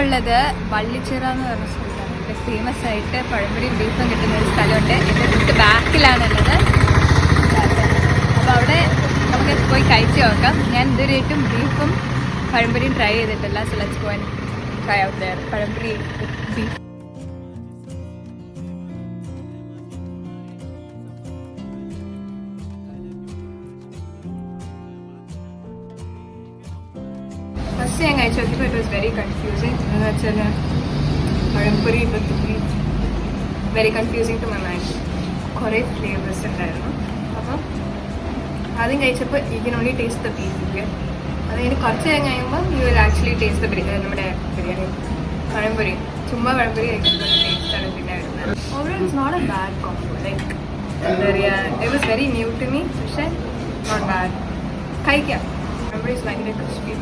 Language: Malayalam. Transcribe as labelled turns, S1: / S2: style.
S1: ഉള്ളത് വള്ളിച്ചിറ എന്ന് പറഞ്ഞ സ്ഥലത്താണ്. ഇവിടെ ഫേമസ് ആയിട്ട് പഴംപൊരിയും ബീഫും കിട്ടുന്ന ഒരു സ്ഥലമുണ്ട്. എൻ്റെ തൊട്ട് ബാക്കിലാണുള്ളത്. അപ്പോൾ അവിടെ നമുക്ക് പോയി കഴിച്ച് നോക്കാം. ഞാൻ ഇതുവരെയായിട്ടും ബീഫും പഴംപൊരിയും ട്രൈ ചെയ്തിട്ടില്ല. So let's go and try out their pazhampori beef. First ഞാൻ കഴിച്ചു നോക്കിയപ്പോൾ ഇറ്റ് വാസ് വെരി കൺഫ്യൂസിങ്. എന്ന് വെച്ചാൽ pazhampori with beef very confusing to my mind. കുറേ ഫ്ലേവേഴ്സ് ഉണ്ടായിരുന്നു. അപ്പം ആദ്യം കഴിച്ചപ്പോൾ you can only taste the beef. അത് കഴിഞ്ഞ് കുറച്ച് നേരം കഴിയുമ്പോൾ you will actually taste the biryani. നമ്മുടെ ബിരിയാണി പഴംപൊരി ചുമ്മാ പഴംപൊരി കഴിക്കുമ്പോൾ ടേസ്റ്റാണ് പിന്നെ വരുന്നത്. Overall it's not A bad combo. Like എന്താ പറയുക, it was very new to me. പക്ഷേ നോട്ട് ബാഡ്. കഴിക്കാം. പഴംപൊരി ഇസ് ഭയങ്കര ക്രിസ്പി.